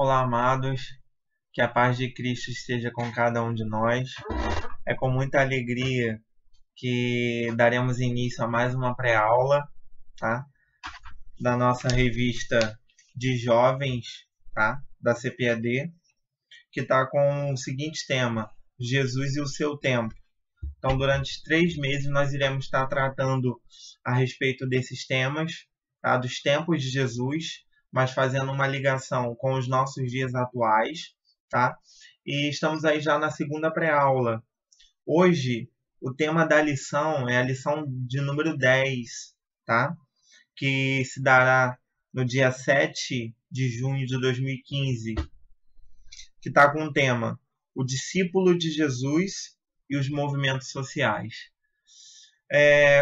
Olá, amados, que a paz de Cristo esteja com cada um de nós. É com muita alegria que daremos início a mais uma pré-aula, tá? Da nossa revista de jovens, tá? Da CPAD, que está com o seguinte tema: Jesus e o seu tempo. Então, durante 3 meses, nós iremos estar tratando a respeito desses temas, tá? Dos tempos de Jesus, mas fazendo uma ligação com os nossos dias atuais, tá? E estamos aí já na segunda pré-aula. Hoje, o tema da lição é a lição de número 10, tá? Que se dará no dia 7 de junho de 2015, que está com o tema O Discípulo de Jesus e os Movimentos Sociais.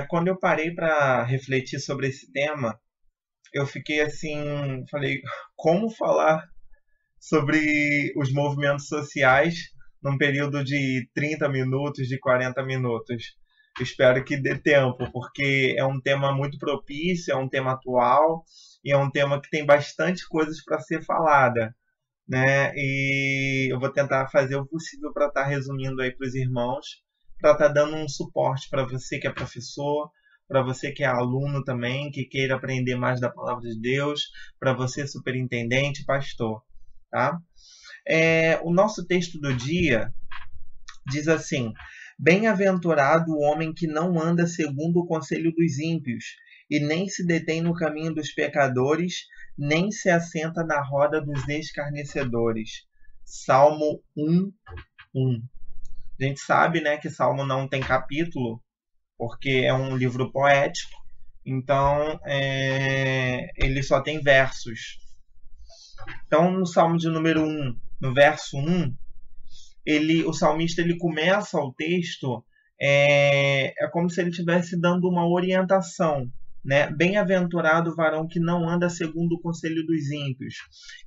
Quando eu parei para refletir sobre esse tema, eu fiquei assim, falei, como falar sobre os movimentos sociais num período de 30 minutos, de 40 minutos? Espero que dê tempo, porque é um tema muito propício, é um tema atual e é um tema que tem bastante coisas para ser falada, né? E eu vou tentar fazer o possível para estar resumindo aí para os irmãos, para estar dando um suporte para você que é professor, para você que é aluno também, que queira aprender mais da palavra de Deus, para você superintendente, pastor, tá? O nosso texto do dia diz assim: Bem-aventurado o homem que não anda segundo o conselho dos ímpios, e nem se detém no caminho dos pecadores, nem se assenta na roda dos escarnecedores. Salmo 1:1. A gente sabe, né, que Salmo não tem capítulo, porque é um livro poético, então ele só tem versos. Então, no Salmo de número 1, no verso 1, o salmista ele começa o texto, como se ele estivesse dando uma orientação, né? Bem-aventurado o varão que não anda segundo o conselho dos ímpios.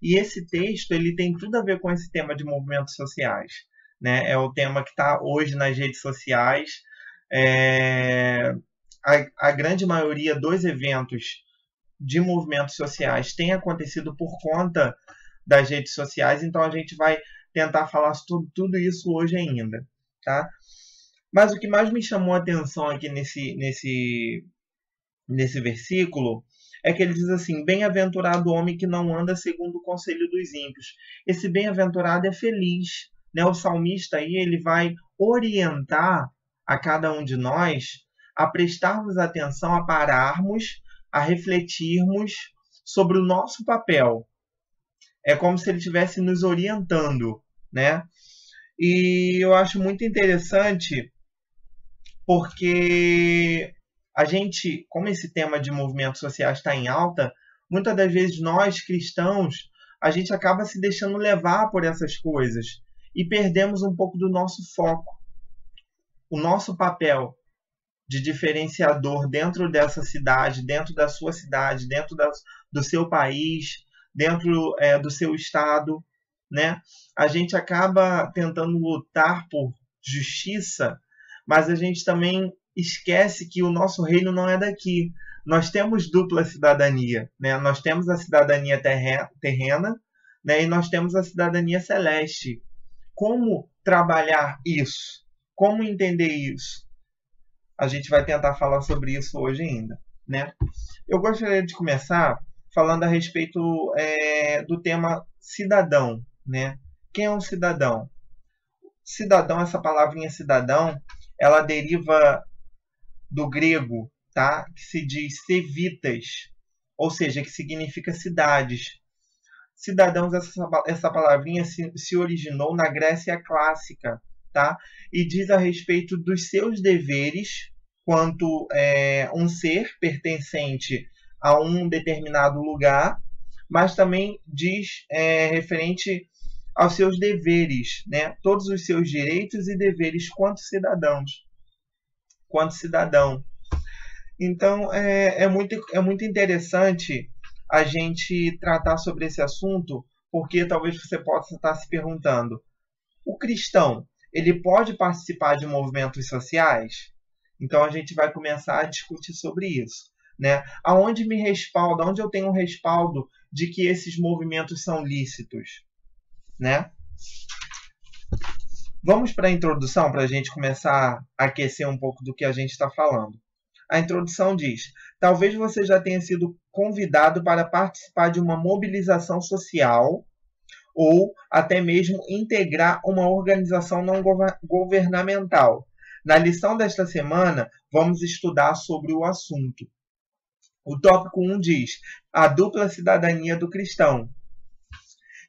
E esse texto ele tem tudo a ver com esse tema de movimentos sociais, né? É o tema que está hoje nas redes sociais. A grande maioria dos eventos de movimentos sociais tem acontecido por conta das redes sociais, então a gente vai tentar falar sobre tudo isso hoje ainda, tá? Mas o que mais me chamou a atenção aqui nesse versículo é que ele diz assim: bem-aventurado o homem que não anda segundo o conselho dos ímpios. Esse bem-aventurado é feliz, né? O salmista aí ele vai orientar a cada um de nós a prestarmos atenção, a pararmos, a refletirmos sobre o nosso papel. É como se ele estivesse nos orientando, né? E eu acho muito interessante porque a gente, como esse tema de movimentos sociais está em alta, muitas das vezes nós, cristãos, a gente acaba se deixando levar por essas coisas e perdemos um pouco do nosso foco, o nosso papel de diferenciador dentro dessa cidade, dentro da sua cidade, dentro do seu país, dentro do seu estado, né? A gente acaba tentando lutar por justiça, mas a gente também esquece que o nosso reino não é daqui. Nós temos dupla cidadania, né? Nós temos a cidadania terrena, né? E nós temos a cidadania celeste. Como trabalhar isso? Como entender isso? A gente vai tentar falar sobre isso hoje ainda, né? Eu gostaria de começar falando a respeito do tema cidadão, né? Quem é um cidadão? Cidadão, essa palavrinha cidadão, ela deriva do grego, tá? Que se diz civitas, ou seja, que significa cidades. Cidadãos, essa palavrinha se originou na Grécia clássica, tá? E diz a respeito dos seus deveres quanto um ser pertencente a um determinado lugar, mas também diz referente aos seus deveres, né? Todos os seus direitos e deveres quanto cidadão. Então, é muito interessante a gente tratar sobre esse assunto, porque talvez você possa estar se perguntando: o cristão, ele pode participar de movimentos sociais? Então, a gente vai começar a discutir sobre isso, né? Onde eu tenho um respaldo de que esses movimentos são lícitos? né? Vamos para a introdução, para a gente começar a aquecer um pouco do que a gente está falando. A introdução diz: talvez você já tenha sido convidado para participar de uma mobilização social ou até mesmo integrar uma organização não governamental. Na lição desta semana, vamos estudar sobre o assunto. O tópico 1 diz: a dupla cidadania do cristão,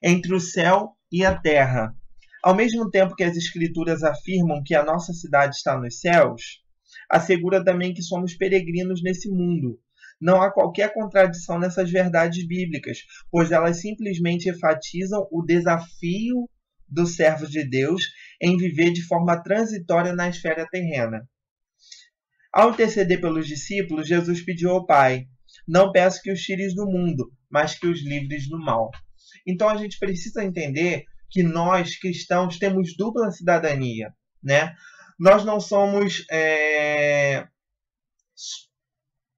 entre o céu e a terra. Ao mesmo tempo que as Escrituras afirmam que a nossa cidade está nos céus, assegura também que somos peregrinos nesse mundo. Não há qualquer contradição nessas verdades bíblicas, pois elas simplesmente enfatizam o desafio dos servos de Deus em viver de forma transitória na esfera terrena. Ao interceder pelos discípulos, Jesus pediu ao Pai: não peço que os tires do mundo, mas que os livres do mal. Então a gente precisa entender que nós, cristãos, temos dupla cidadania, né? Nós não somos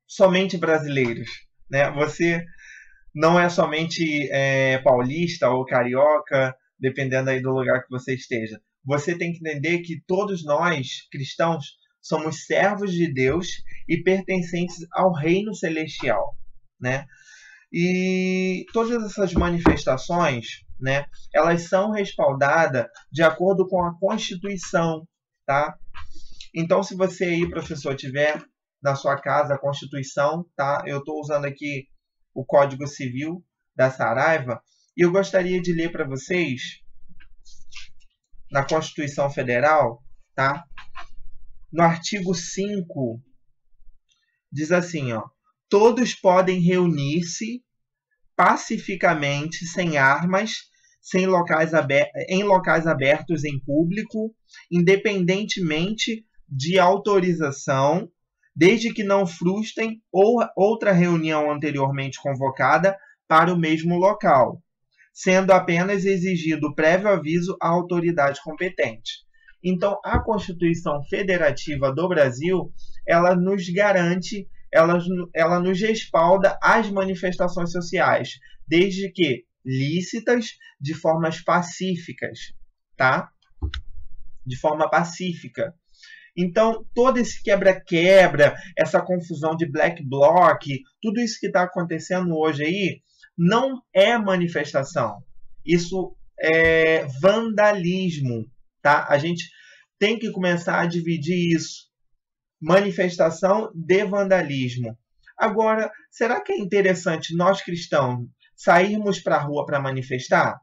somente brasileiros, né? Você não é somente paulista ou carioca, dependendo aí do lugar que você esteja. Você tem que entender que todos nós, cristãos, somos servos de Deus e pertencentes ao reino celestial, né? E todas essas manifestações, né, elas são respaldadas de acordo com a Constituição, tá? Então, se você aí, professor, tiver na sua casa a Constituição, tá? Eu estou usando aqui o Código Civil da Saraiva e eu gostaria de ler para vocês na Constituição Federal, tá? No artigo 5, diz assim, ó: todos podem reunir-se pacificamente, sem armas, em locais abertos em público, independentemente de autorização, desde que não frustrem outra reunião anteriormente convocada para o mesmo local, sendo apenas exigido prévio aviso à autoridade competente. Então, a Constituição Federativa do Brasil, ela nos garante, ela nos respalda as manifestações sociais, desde que lícitas, de formas pacíficas, tá? De forma pacífica. Então, todo esse quebra-quebra, essa confusão de black bloc, tudo isso que está acontecendo hoje aí, não é manifestação. Isso é vandalismo, tá? A gente tem que começar a dividir isso. Manifestação de vandalismo. Agora, será que é interessante nós cristãos sairmos para a rua para manifestar?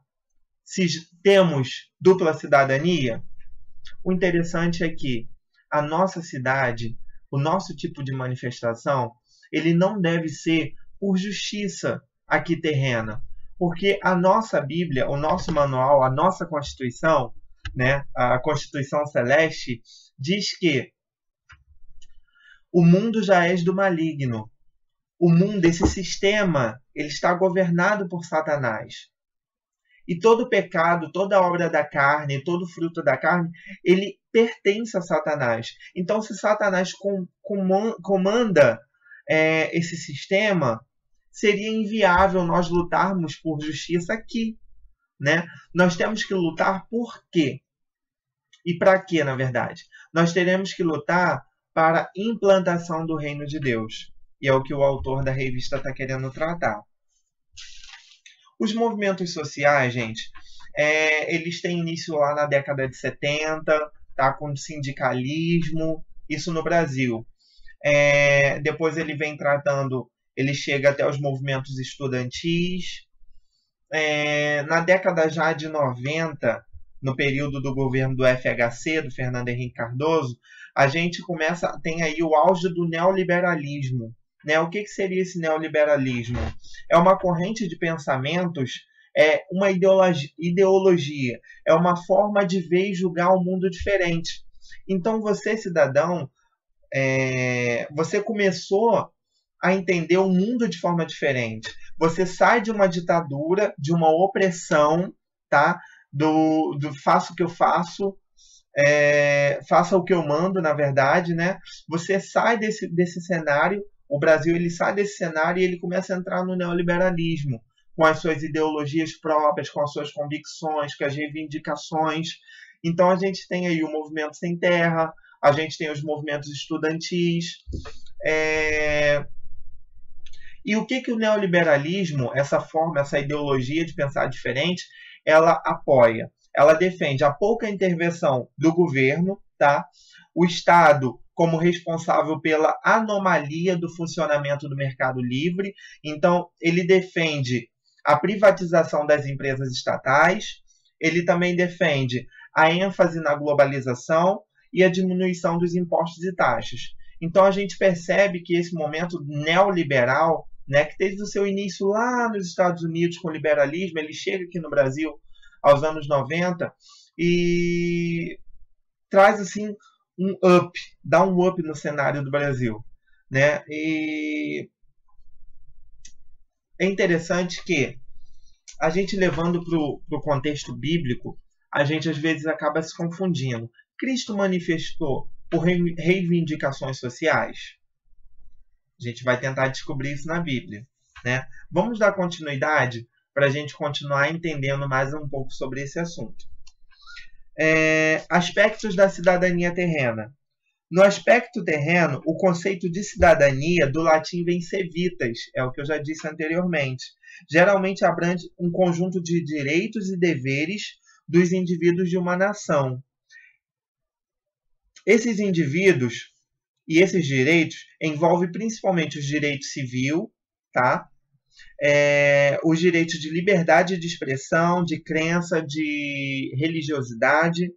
Se temos dupla cidadania? O interessante é que a nossa cidade, o nosso tipo de manifestação, ele não deve ser por justiça aqui terrena. Porque a nossa Bíblia, o nosso manual, a nossa Constituição, né, a Constituição Celeste, diz que o mundo já é do maligno. O mundo, esse sistema, ele está governado por Satanás. E todo pecado, toda obra da carne, todo fruto da carne, ele pertence a Satanás. Então, se Satanás comanda esse sistema, seria inviável nós lutarmos por justiça aqui, né? Nós temos que lutar por quê? E para quê, na verdade? Nós teremos que lutar para a implantação do reino de Deus. E é o que o autor da revista está querendo tratar. Os movimentos sociais, gente, eles têm início lá na década de 70, tá, com o sindicalismo, isso no Brasil. Depois ele vem tratando, ele chega até os movimentos estudantis. Na década já de 90, no período do governo do FHC, do Fernando Henrique Cardoso, a gente tem aí o auge do neoliberalismo. Né? O que seria esse neoliberalismo? É uma corrente de pensamentos, uma ideologia, é uma forma de ver e julgar o mundo diferente. Então você, cidadão, você começou a entender o mundo de forma diferente. Você sai de uma ditadura, de uma opressão, tá? Do faço o que eu faço, faça o que eu mando, na verdade, né? Você sai desse cenário. O Brasil ele sai desse cenário e ele começa a entrar no neoliberalismo, com as suas ideologias próprias, com as suas convicções, com as reivindicações. Então a gente tem aí o movimento sem terra, a gente tem os movimentos estudantis. E o que o neoliberalismo, essa forma, essa ideologia de pensar diferente, ela apoia? Ela defende a pouca intervenção do governo, tá? O Estado como responsável pela anomalia do funcionamento do mercado livre. Então, ele defende a privatização das empresas estatais, ele também defende a ênfase na globalização e a diminuição dos impostos e taxas. Então, a gente percebe que esse momento neoliberal, né, que desde o seu início lá nos Estados Unidos com o liberalismo, ele chega aqui no Brasil aos anos 90 e traz assim um up, dá um up no cenário do Brasil, né? E é interessante que a gente levando para o contexto bíblico, a gente às vezes acaba se confundindo. Cristo manifestou por reivindicações sociais? A gente vai tentar descobrir isso na Bíblia, né? Vamos dar continuidade para a gente continuar entendendo mais um pouco sobre esse assunto. Aspectos da cidadania terrena. No aspecto terreno, o conceito de cidadania do latim vem civitas, é o que eu já disse anteriormente. Geralmente abrange um conjunto de direitos e deveres dos indivíduos de uma nação. Esses indivíduos e esses direitos envolvem principalmente os direitos civil, tá? Os direitos de liberdade de expressão, de crença, de religiosidade.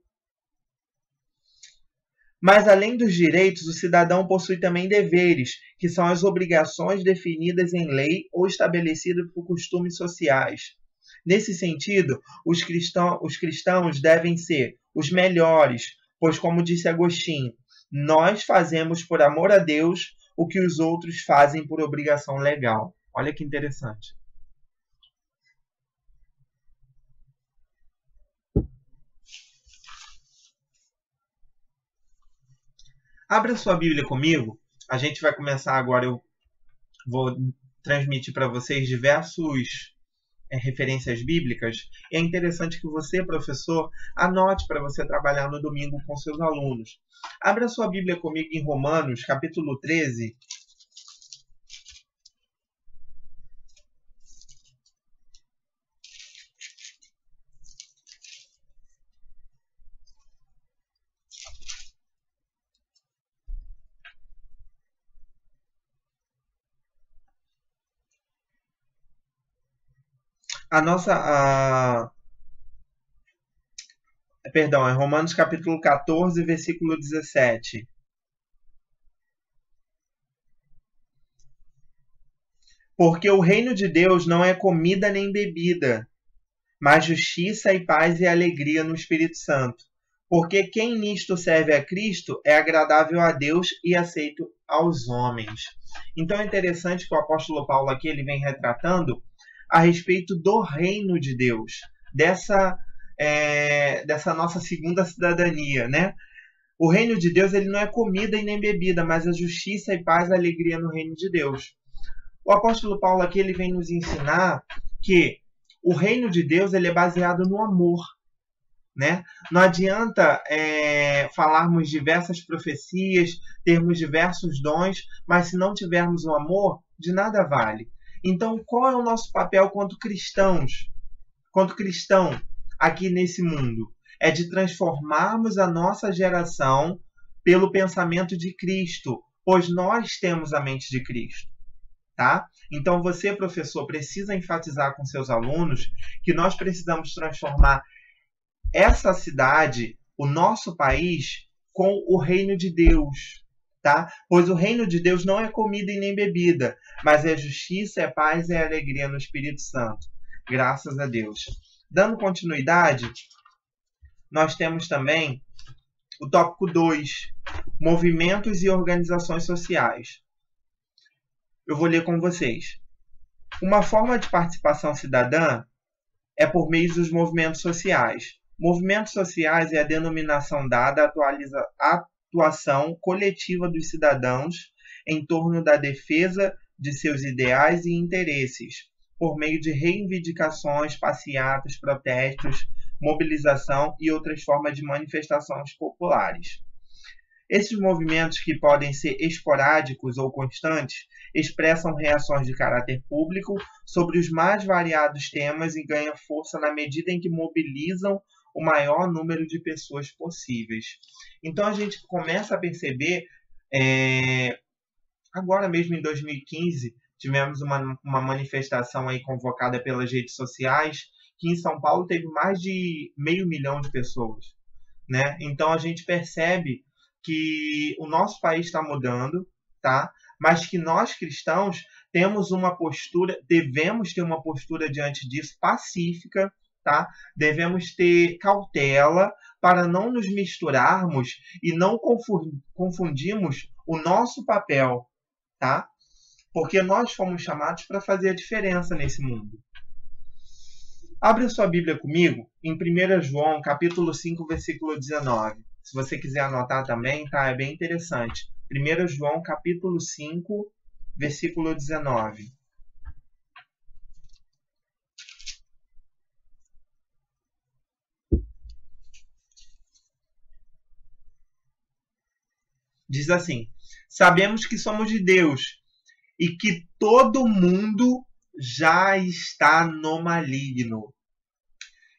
Mas, além dos direitos, o cidadão possui também deveres, que são as obrigações definidas em lei ou estabelecidas por costumes sociais. Nesse sentido, os cristãos devem ser os melhores, pois, como disse Agostinho, nós fazemos por amor a Deus o que os outros fazem por obrigação legal. Olha que interessante. Abra sua Bíblia comigo. A gente vai começar agora. Eu vou transmitir para vocês diversos referências bíblicas. É interessante que você, professor, anote para você trabalhar no domingo com seus alunos. Abra sua Bíblia comigo em Romanos, capítulo 13. Perdão, é Romanos capítulo 14, versículo 17. Porque o reino de Deus não é comida nem bebida, mas justiça e paz e alegria no Espírito Santo. Porque quem nisto serve a Cristo é agradável a Deus e aceito aos homens. Então é interessante que o apóstolo Paulo aqui ele vem retratando a respeito do reino de Deus, dessa nossa segunda cidadania, né? O reino de Deus ele não é comida e nem bebida, mas a justiça e paz e alegria no reino de Deus. O apóstolo Paulo aqui ele vem nos ensinar que o reino de Deus ele é baseado no amor, né? Não adianta falarmos diversas profecias, termos diversos dons, mas se não tivermos o amor, de nada vale. Então, qual é o nosso papel quanto cristão aqui nesse mundo? É de transformarmos a nossa geração pelo pensamento de Cristo, pois nós temos a mente de Cristo. Tá? Então, você, professor, precisa enfatizar com seus alunos que nós precisamos transformar essa cidade, o nosso país, com o reino de Deus. Tá? Pois o reino de Deus não é comida e nem bebida, mas é justiça, é paz e é alegria no Espírito Santo. Graças a Deus. Dando continuidade, nós temos também o tópico 2, movimentos e organizações sociais. Eu vou ler com vocês. Uma forma de participação cidadã é por meio dos movimentos sociais. Movimentos sociais é a denominação dada à atuação coletiva dos cidadãos em torno da defesa de seus ideais e interesses, por meio de reivindicações, passeatas, protestos, mobilização e outras formas de manifestações populares. Esses movimentos, que podem ser esporádicos ou constantes, expressam reações de caráter público sobre os mais variados temas e ganham força na medida em que mobilizam o maior número de pessoas possíveis. Então a gente começa a perceber, agora mesmo em 2015, tivemos uma manifestação aí convocada pelas redes sociais, que em São Paulo teve mais de 500 mil de pessoas, né? Então a gente percebe que o nosso país está mudando, tá? Mas que nós cristãos temos uma postura, devemos ter uma postura diante disso pacífica, tá? Devemos ter cautela para não nos misturarmos e não confundirmos o nosso papel, tá? Porque nós fomos chamados para fazer a diferença nesse mundo. Abre sua Bíblia comigo em 1 João, capítulo 5, versículo 19. Se você quiser anotar também, tá? É bem interessante. 1 João, capítulo 5, versículo 19. Diz assim: sabemos que somos de Deus e que todo mundo já está no maligno.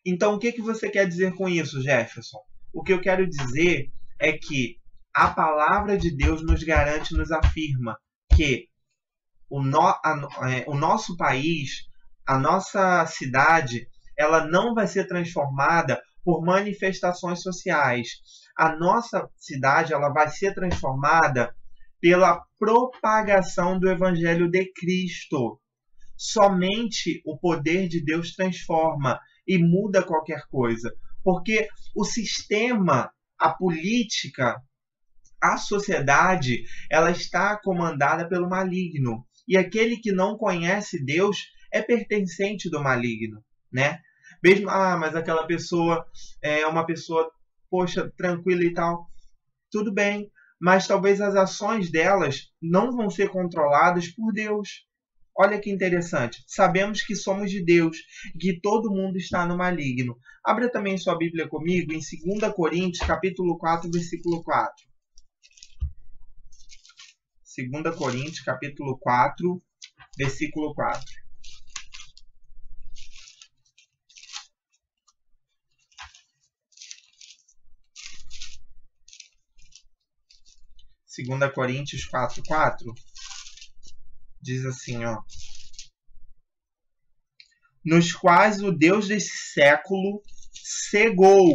Então, o que você quer dizer com isso, Jefferson? O que eu quero dizer é que a palavra de Deus nos garante, nos afirma que o nosso país, a nossa cidade, ela não vai ser transformada por manifestações sociais. A nossa cidade, ela vai ser transformada pela propagação do Evangelho de Cristo. Somente o poder de Deus transforma e muda qualquer coisa. Porque o sistema, a política, a sociedade, ela está comandada pelo maligno. E aquele que não conhece Deus é pertencente do maligno, né? Mesmo, mas aquela pessoa é uma pessoa, poxa, tranquila e tal. Tudo bem, mas talvez as ações delas não vão ser controladas por Deus. Olha que interessante. Sabemos que somos de Deus, que todo mundo está no maligno. Abra também sua Bíblia comigo em 2 Coríntios, capítulo 4, versículo 4. 2 Coríntios, capítulo 4, versículo 4. Segunda Coríntios 4:4 diz assim, ó: nos quais o Deus desse século cegou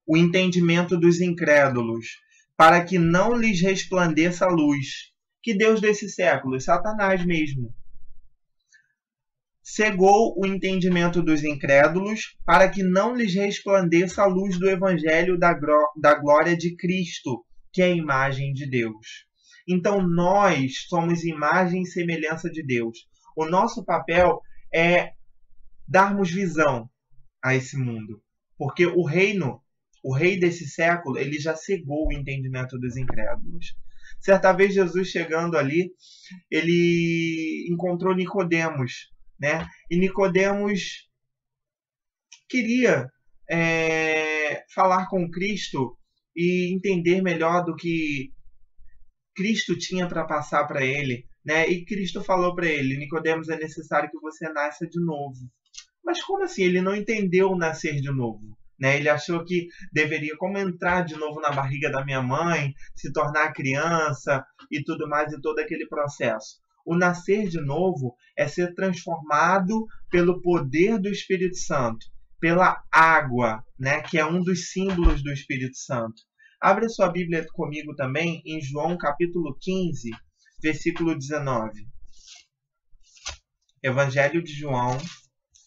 o entendimento dos incrédulos, para que não lhes resplandeça a luz. Que Deus desse século? Satanás mesmo. Cegou o entendimento dos incrédulos, para que não lhes resplandeça a luz do Evangelho da glória de Cristo, que é a imagem de Deus. Então nós somos imagem e semelhança de Deus. O nosso papel é darmos visão a esse mundo. Porque o rei desse século, ele já cegou o entendimento dos incrédulos. Certa vez Jesus chegando ali, ele encontrou Nicodemos, né? E Nicodemos queria falar com Cristo e entender melhor do que Cristo tinha para passar para ele, né? E Cristo falou para ele: Nicodemos, é necessário que você nasça de novo. Mas como assim? Ele não entendeu nascer de novo, né? Ele achou que deveria, como entrar de novo na barriga da minha mãe, se tornar criança e tudo mais, e todo aquele processo. O nascer de novo é ser transformado pelo poder do Espírito Santo, pela água, né? Que é um dos símbolos do Espírito Santo. Abre sua Bíblia comigo também em João capítulo 15, versículo 19. Evangelho de João,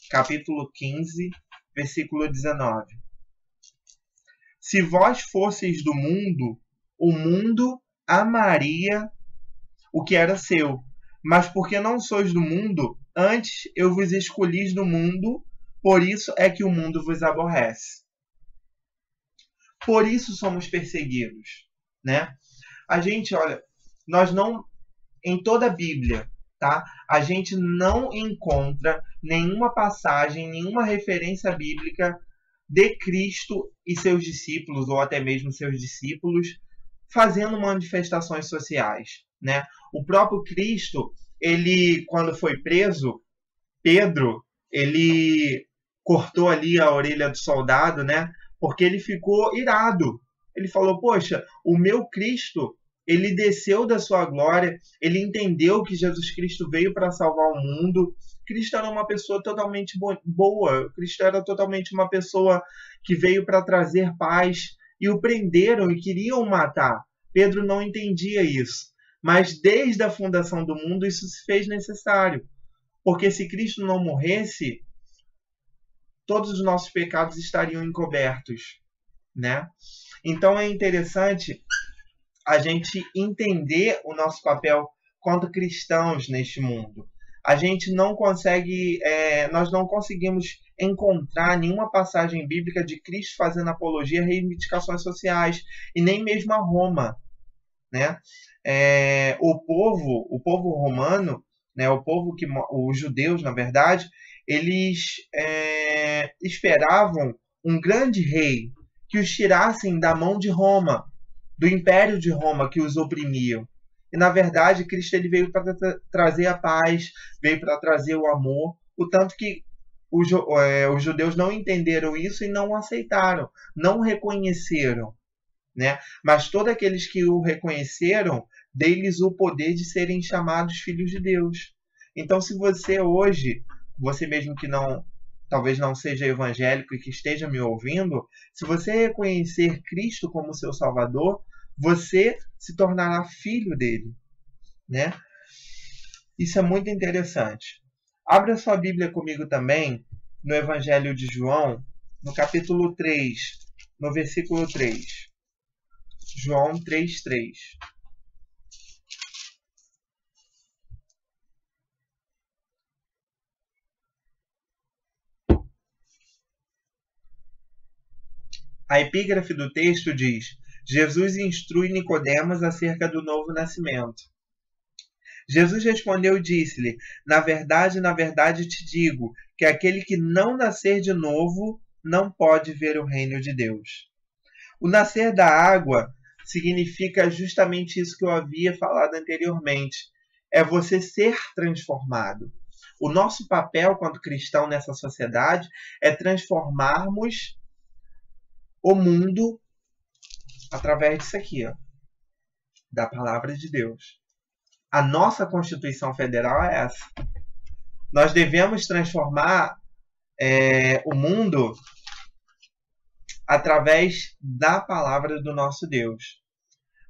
capítulo 15, versículo 19. Se vós fosseis do mundo, o mundo amaria o que era seu. Mas porque não sois do mundo, antes eu vos escolhi do mundo, por isso é que o mundo vos aborrece. Por isso somos perseguidos, né? A gente, olha, nós não, em toda a Bíblia, tá? A gente não encontra nenhuma passagem, nenhuma referência bíblica de Cristo e seus discípulos, ou até mesmo seus discípulos, fazendo manifestações sociais, né? O próprio Cristo, ele, quando foi preso, Pedro, ele cortou ali a orelha do soldado, né? Porque ele ficou irado. Ele falou: "Poxa, o meu Cristo, ele desceu da sua glória, ele entendeu que Jesus Cristo veio para salvar o mundo. Cristo era uma pessoa totalmente boa. Cristo era totalmente uma pessoa que veio para trazer paz, e o prenderam e queriam matar. Pedro não entendia isso. Mas desde a fundação do mundo isso se fez necessário. Porque se Cristo não morresse, todos os nossos pecados estariam encobertos, né? Então é interessante a gente entender o nosso papel quanto cristãos neste mundo. A gente não consegue, nós não conseguimos encontrar nenhuma passagem bíblica de Cristo fazendo apologia a reivindicações sociais, e nem mesmo a Roma, né? O povo romano, né, os judeus, na verdade, eles esperavam um grande rei que os tirassem da mão de Roma, do Império de Roma que os oprimiam. E na verdade, Cristo ele veio para trazer a paz, veio para trazer o amor, o tanto que os judeus não entenderam isso e não aceitaram, não reconheceram, né? Mas todos aqueles que o reconheceram, dei-lhes o poder de serem chamados filhos de Deus. Então, se você hoje, você mesmo que não, talvez não seja evangélico e que esteja me ouvindo, se você reconhecer Cristo como seu Salvador, você se tornará filho dele, né? Isso é muito interessante. Abra sua Bíblia comigo também no Evangelho de João, no capítulo 3, no versículo 3. João 3:3. A epígrafe do texto diz: Jesus instrui Nicodemos acerca do novo nascimento. Jesus respondeu e disse-lhe: na verdade te digo, que aquele que não nascer de novo não pode ver o reino de Deus. O nascer da água significa justamente isso que eu havia falado anteriormente. É você ser transformado. O nosso papel quanto cristão nessa sociedade é transformarmos o mundo através disso aqui, ó, da palavra de Deus. A nossa Constituição Federal é essa. Nós devemos transformar o mundo através da palavra do nosso Deus.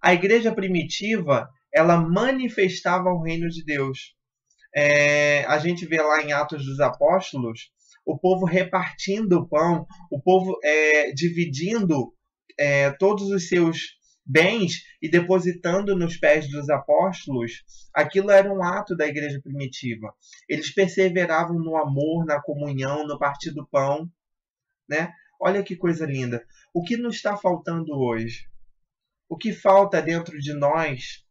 A igreja primitiva, ela manifestava o reino de Deus. A gente vê lá em Atos dos Apóstolos, o povo repartindo o pão, o povo dividindo todos os seus bens e depositando nos pés dos apóstolos. Aquilo era um ato da igreja primitiva. Eles perseveravam no amor, na comunhão, no partir do pão, né? Olha que coisa linda. O que nos está faltando hoje? O que falta dentro de nós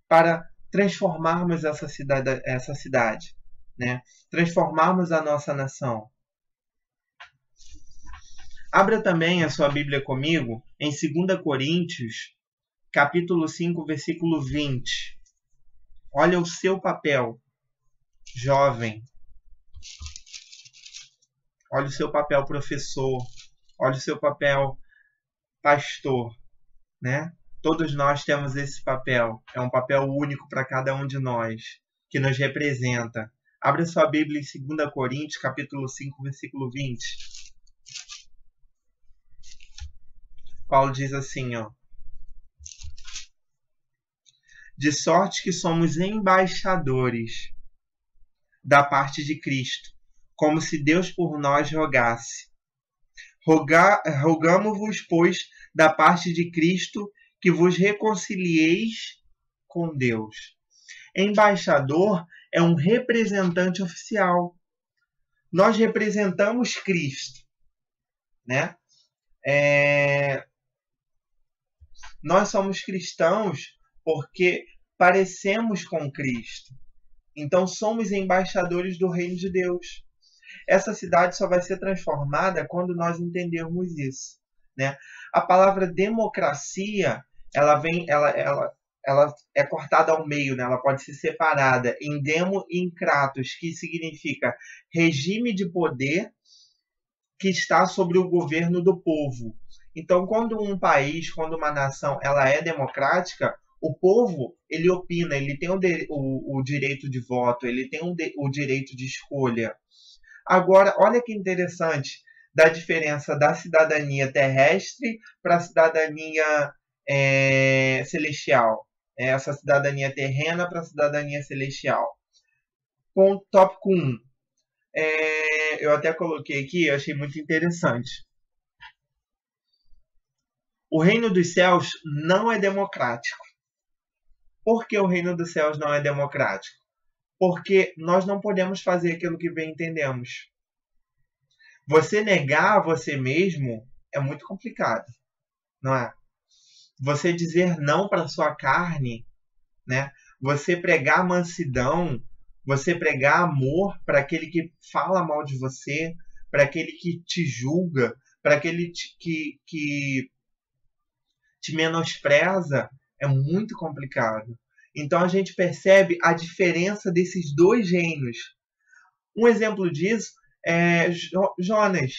para transformarmos essa cidade, né? Transformarmos a nossa nação? Abra também a sua Bíblia comigo em 2 Coríntios, capítulo 5, versículo 20. Olha o seu papel, jovem. Olha o seu papel, professor. Olha o seu papel, pastor, né? Todos nós temos esse papel. É um papel único para cada um de nós, que nos representa. Abra sua Bíblia em 2 Coríntios, capítulo 5, versículo 20. Paulo diz assim, ó: de sorte que somos embaixadores da parte de Cristo, como se Deus por nós rogasse. Rogamo-vos, pois, da parte de Cristo, que vos reconcilieis com Deus. Embaixador é um representante oficial. Nós representamos Cristo, né? Nós somos cristãos porque parecemos com Cristo. Então somos embaixadores do reino de Deus. Essa cidade só vai ser transformada quando nós entendermos isso, né? A palavra democracia, ela é cortada ao meio, né? Ela pode ser separada em demo e em kratos, que significa regime de poder que está sobre o governo do povo. Então, quando um país, quando uma nação, ela é democrática, o povo, ele opina, ele tem o direito de voto, ele tem o direito de escolha. Agora, olha que interessante da diferença da cidadania terrestre para a cidadania celestial. Essa cidadania terrena para a cidadania celestial. Ponto tópico 1. Eu até coloquei aqui, eu achei muito interessante. O reino dos céus não é democrático. Por que o reino dos céus não é democrático? Porque nós não podemos fazer aquilo que bem entendemos. Você negar a você mesmo é muito complicado, não é? Você dizer não para sua carne, né? Você pregar mansidão, você pregar amor para aquele que fala mal de você, para aquele que te julga, para aquele que te menospreza, é muito complicado. Então a gente percebe a diferença desses dois reinos. Um exemplo disso é Jonas.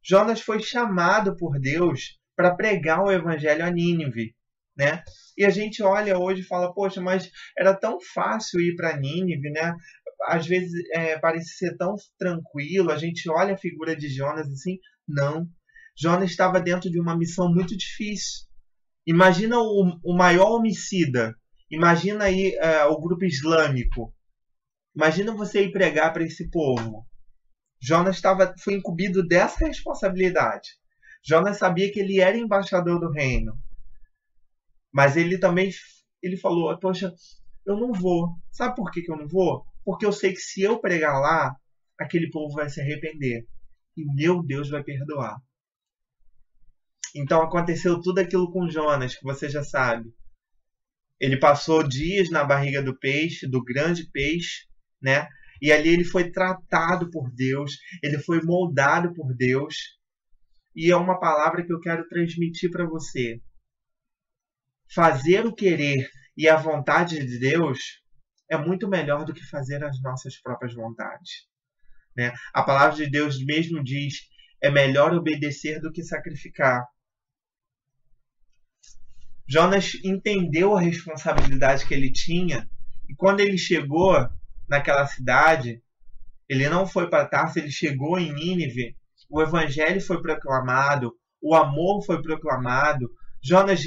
Jonas foi chamado por Deus para pregar o evangelho a Nínive, né? E a gente olha hoje e fala, poxa, mas era tão fácil ir para Nínive, né? Às vezes parece ser tão tranquilo, a gente olha a figura de Jonas assim, não. Jonas estava dentro de uma missão muito difícil. Imagina o maior homicida, imagina aí o grupo islâmico, imagina você ir pregar para esse povo. Jonas foi incumbido dessa responsabilidade. Jonas sabia que ele era embaixador do reino. Mas ele também falou, poxa, eu não vou. Sabe por que eu não vou? Porque eu sei que se eu pregar lá, aquele povo vai se arrepender. E meu Deus vai perdoar. Então aconteceu tudo aquilo com Jonas, que você já sabe. Ele passou dias na barriga do peixe, do grande peixe, né? E ali ele foi tratado por Deus, ele foi moldado por Deus. E é uma palavra que eu quero transmitir para você. Fazer o querer e a vontade de Deus é muito melhor do que fazer as nossas próprias vontades, né? A palavra de Deus mesmo diz, é melhor obedecer do que sacrificar. Jonas entendeu a responsabilidade que ele tinha e quando ele chegou naquela cidade, ele não foi para Tarso, ele chegou em Nínive, o evangelho foi proclamado, o amor foi proclamado, Jonas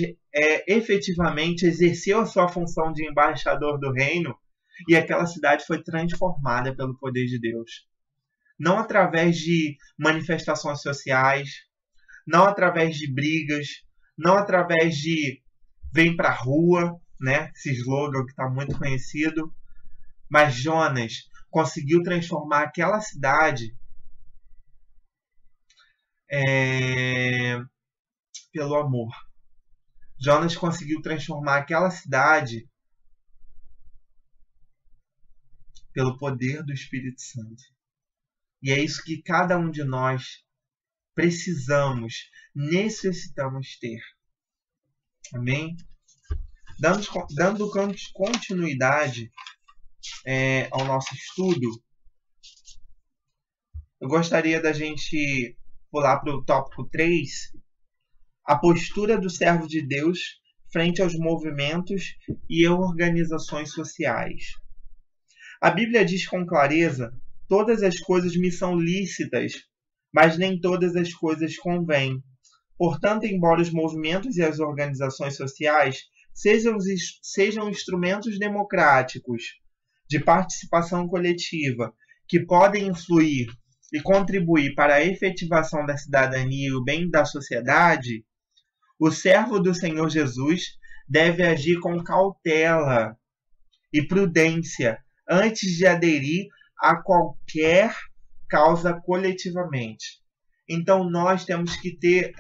efetivamente exerceu a sua função de embaixador do reino e aquela cidade foi transformada pelo poder de Deus. Não através de manifestações sociais, não através de brigas, não através de vem pra rua, né? Esse slogan que está muito conhecido. Mas Jonas conseguiu transformar aquela cidade pelo amor. Jonas conseguiu transformar aquela cidade pelo poder do Espírito Santo. E é isso que cada um de nós necessitamos ter. Amém? Dando continuidade ao nosso estudo, eu gostaria da gente pular para o tópico 3, a postura do servo de Deus frente aos movimentos e organizações sociais. A Bíblia diz com clareza, todas as coisas me são lícitas, mas nem todas as coisas convêm. Portanto, embora os movimentos e as organizações sociais sejam instrumentos democráticos de participação coletiva que podem influir e contribuir para a efetivação da cidadania e o bem da sociedade, o servo do Senhor Jesus deve agir com cautela e prudência antes de aderir a qualquer causa coletivamente. Então, nós temos que ter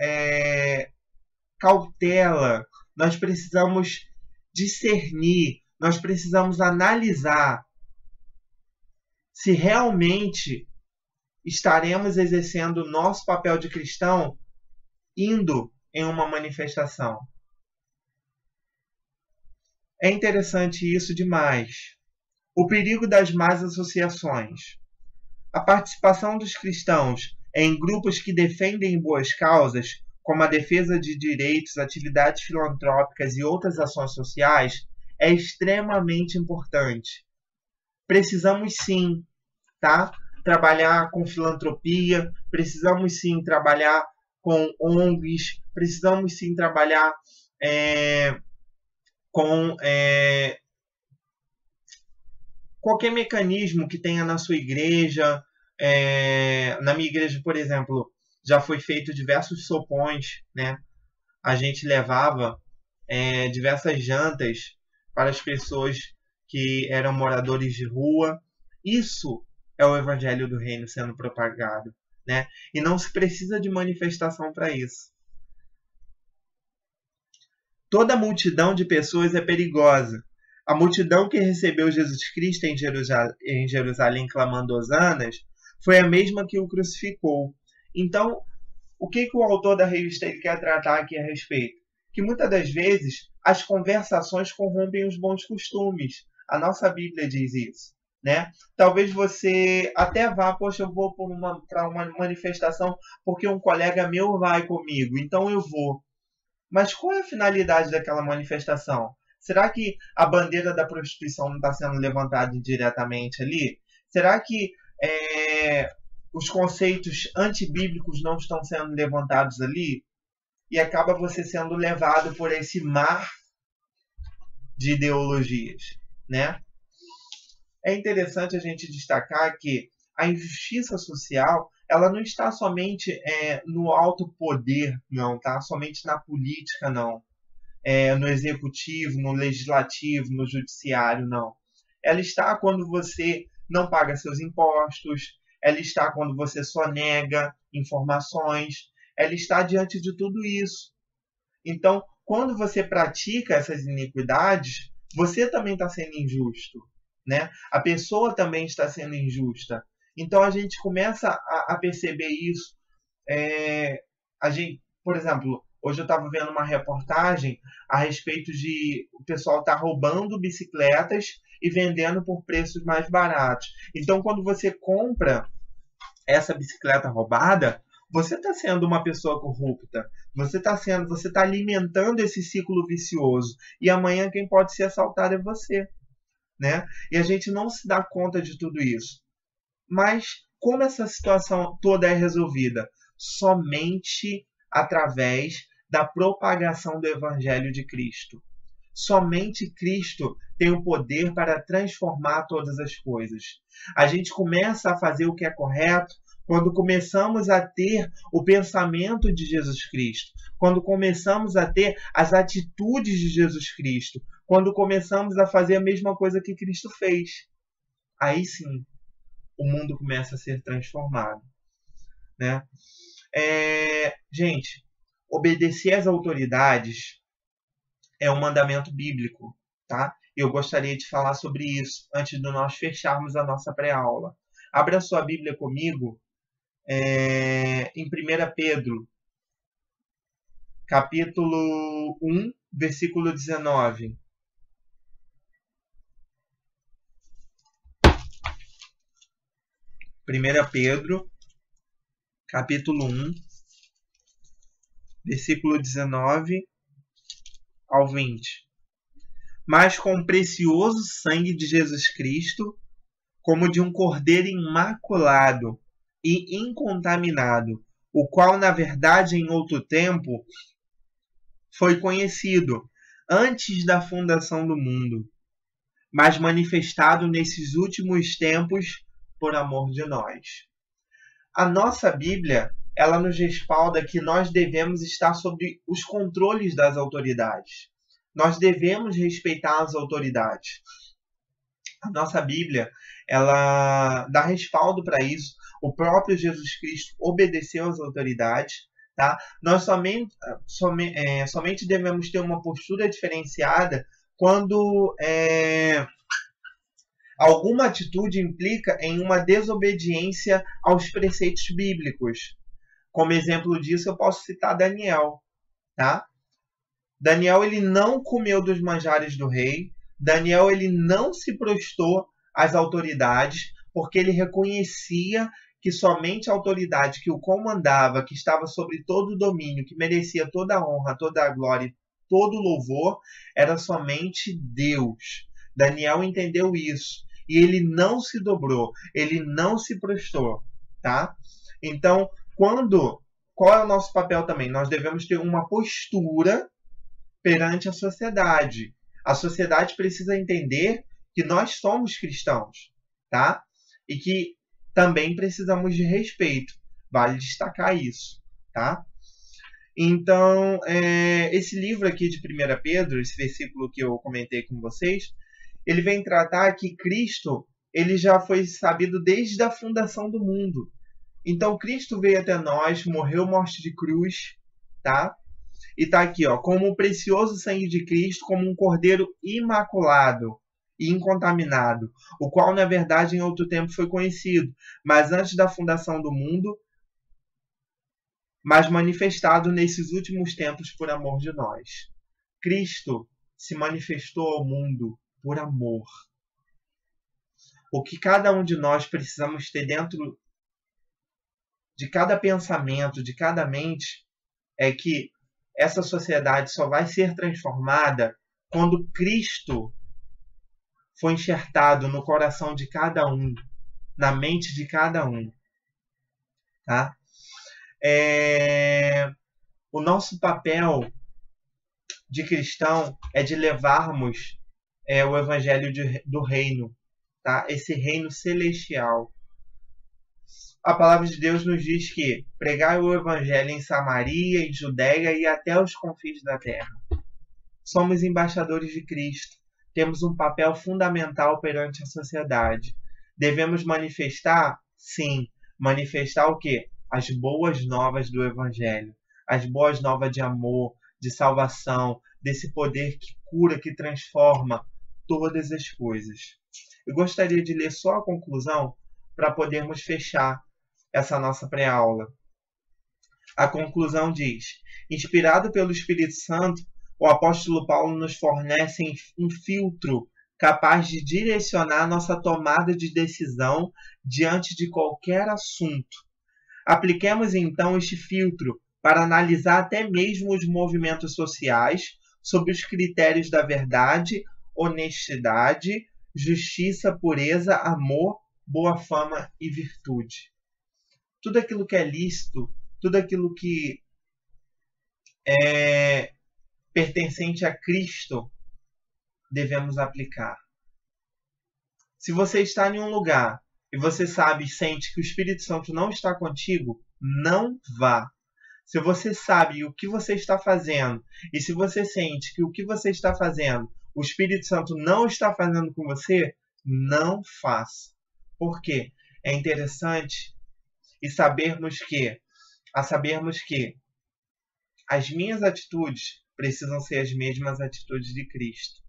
cautela, nós precisamos discernir, nós precisamos analisar se realmente estaremos exercendo o nosso papel de cristão indo em uma manifestação. É interessante isso demais. O perigo das más associações. A participação dos cristãos em grupos que defendem boas causas, como a defesa de direitos, atividades filantrópicas e outras ações sociais, é extremamente importante. Precisamos sim, tá? Trabalhar com filantropia, precisamos sim trabalhar com ONGs, precisamos sim trabalhar com qualquer mecanismo que tenha na sua igreja. Na minha igreja, por exemplo, já foi feito diversos sopões, né? A gente levava diversas jantas para as pessoas que eram moradores de rua. Isso é o evangelho do reino sendo propagado, né? E não se precisa de manifestação para isso. Toda multidão de pessoas é perigosa. A multidão que recebeu Jesus Cristo em Jerusalém clamando hosanas foi a mesma que o crucificou. Então, o que o autor da revista ele quer tratar aqui a respeito? Que muitas das vezes as conversações corrompem os bons costumes. A nossa Bíblia diz isso, né? Talvez você até vá, poxa, eu vou para uma manifestação porque um colega meu vai comigo, então eu vou. Mas qual é a finalidade daquela manifestação? Será que a bandeira da prostituição não está sendo levantada diretamente ali? Será que os conceitos antibíblicos não estão sendo levantados ali? E acaba você sendo levado por esse mar de ideologias, né? É interessante a gente destacar que a injustiça social ela não está somente no alto poder, não, tá? Somente na política, não. No executivo, no legislativo, no judiciário, não. Ela está quando você não paga seus impostos, ela está quando você sonega informações, ela está diante de tudo isso. Então, quando você pratica essas iniquidades, você também está sendo injusto, né? A pessoa também está sendo injusta. Então, a gente começa a perceber isso. Por exemplo, hoje eu estava vendo uma reportagem a respeito de o pessoal estar roubando bicicletas e vendendo por preços mais baratos. Então, quando você compra essa bicicleta roubada, você está sendo uma pessoa corrupta. Você está alimentando esse ciclo vicioso. E amanhã quem pode ser assaltado é você, né? E a gente não se dá conta de tudo isso. Mas como essa situação toda é resolvida? Somente através da propagação do Evangelho de Cristo. Somente Cristo tem o poder para transformar todas as coisas. A gente começa a fazer o que é correto quando começamos a ter o pensamento de Jesus Cristo, quando começamos a ter as atitudes de Jesus Cristo, quando começamos a fazer a mesma coisa que Cristo fez. Aí sim, o mundo começa a ser transformado, né? Gente, obedecer às autoridades é um mandamento bíblico, tá? Eu gostaria de falar sobre isso antes de nós fecharmos a nossa pré-aula. Abra sua Bíblia comigo em 1 Pedro, capítulo 1, versículo 19. 1 Pedro, capítulo 1, versículo 19 ao 20. Mas com o precioso sangue de Jesus Cristo, como de um cordeiro imaculado e incontaminado, o qual, na verdade, em outro tempo, foi conhecido antes da fundação do mundo, mas manifestado nesses últimos tempos por amor de nós. A nossa Bíblia, ela nos respalda que nós devemos estar sob os controles das autoridades. Nós devemos respeitar as autoridades. A nossa Bíblia, ela dá respaldo para isso. O próprio Jesus Cristo obedeceu às autoridades. Tá? Nós somente devemos ter uma postura diferenciada quando Alguma atitude implica em uma desobediência aos preceitos bíblicos. Como exemplo disso, eu posso citar Daniel, tá? Daniel, ele não comeu dos manjares do rei. Daniel, ele não se prostrou às autoridades, porque ele reconhecia que somente a autoridade que o comandava, que estava sobre todo o domínio, que merecia toda a honra, toda a glória, todo o louvor, era somente Deus. Daniel entendeu isso. E ele não se dobrou, ele não se prostrou, tá? Então, qual é o nosso papel também? Nós devemos ter uma postura perante a sociedade. A sociedade precisa entender que nós somos cristãos, tá? E que também precisamos de respeito. Vale destacar isso, tá? Então, esse livro aqui de 1 Pedro, esse versículo que eu comentei com vocês, ele vem tratar que Cristo, ele já foi sabido desde a fundação do mundo. Então, Cristo veio até nós, morreu morte de cruz, tá? E tá aqui, ó, como o precioso sangue de Cristo, como um cordeiro imaculado e incontaminado, o qual, na verdade, em outro tempo foi conhecido, mas antes da fundação do mundo, mas manifestado nesses últimos tempos por amor de nós. Cristo se manifestou ao mundo por amor. O que cada um de nós precisamos ter dentro de cada pensamento, de cada mente, é que essa sociedade só vai ser transformada quando Cristo for enxertado no coração de cada um, na mente de cada um. Tá? O nosso papel de cristão é de levarmos o evangelho do reino, tá? Esse reino celestial. A palavra de Deus nos diz que pregai o evangelho em Samaria, em Judeia e até os confins da terra. Somos embaixadores de Cristo. Temos um papel fundamental perante a sociedade. Devemos manifestar? Sim. Manifestar o quê? As boas novas do evangelho. As boas novas de amor, de salvação, desse poder que cura, que transforma todas as coisas. Eu gostaria de ler só a conclusão para podermos fechar essa nossa pré-aula. A conclusão diz: inspirado pelo Espírito Santo, o apóstolo Paulo nos fornece um filtro capaz de direcionar nossa tomada de decisão diante de qualquer assunto. Apliquemos então este filtro para analisar até mesmo os movimentos sociais sob os critérios da verdade, honestidade, justiça, pureza, amor, boa fama e virtude. Tudo aquilo que é lícito, tudo aquilo que é pertencente a Cristo, devemos aplicar. Se você está em um lugar e você sabe e sente que o Espírito Santo não está contigo, não vá. Se você sabe o que você está fazendo e se você sente que o que você está fazendo, o Espírito Santo não está fazendo com você, não faça. Por quê? É interessante sabermos que as minhas atitudes precisam ser as mesmas atitudes de Cristo.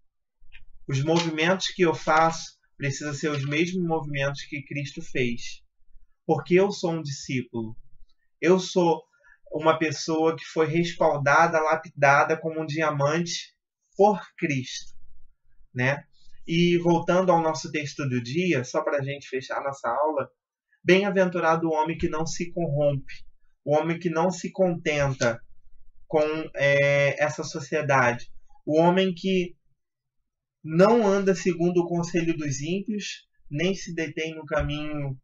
Os movimentos que eu faço precisam ser os mesmos movimentos que Cristo fez. Porque eu sou um discípulo. Eu sou uma pessoa que foi respaldada, lapidada como um diamante por Cristo, né? E voltando ao nosso texto do dia, só para a gente fechar a nossa aula, bem-aventurado o homem que não se corrompe, o homem que não se contenta com essa sociedade, o homem que não anda segundo o conselho dos ímpios, nem se detém no caminho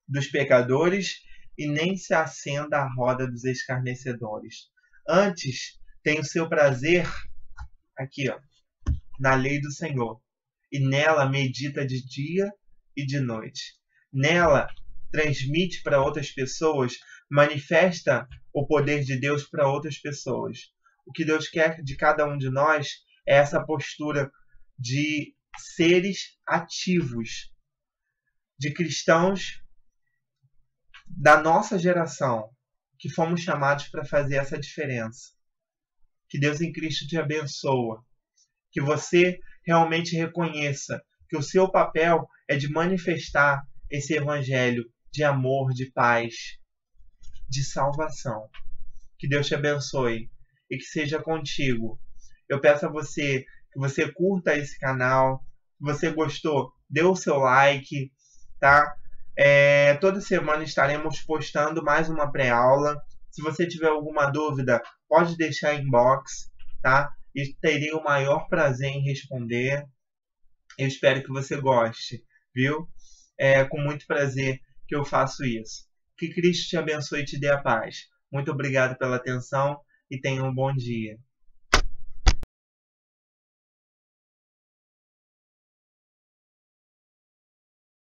dos pecadores e nem se assenta à roda dos escarnecedores. Antes, tem o seu prazer aqui, ó, na lei do Senhor, e nela medita de dia e de noite. Nela transmite para outras pessoas, manifesta o poder de Deus para outras pessoas. O que Deus quer de cada um de nós é essa postura de seres ativos, de cristãos da nossa geração, que fomos chamados para fazer essa diferença. Que Deus em Cristo te abençoe. Que você realmente reconheça que o seu papel é de manifestar esse evangelho de amor, de paz, de salvação. Que Deus te abençoe e que seja contigo. Eu peço a você que você curta esse canal. Se você gostou, dê o seu like, tá? Toda semana estaremos postando mais uma pré-aula. Se você tiver alguma dúvida, pode deixar em inbox, tá? E terei o maior prazer em responder. Eu espero que você goste, viu? É com muito prazer que eu faço isso. Que Cristo te abençoe e te dê a paz. Muito obrigado pela atenção e tenha um bom dia.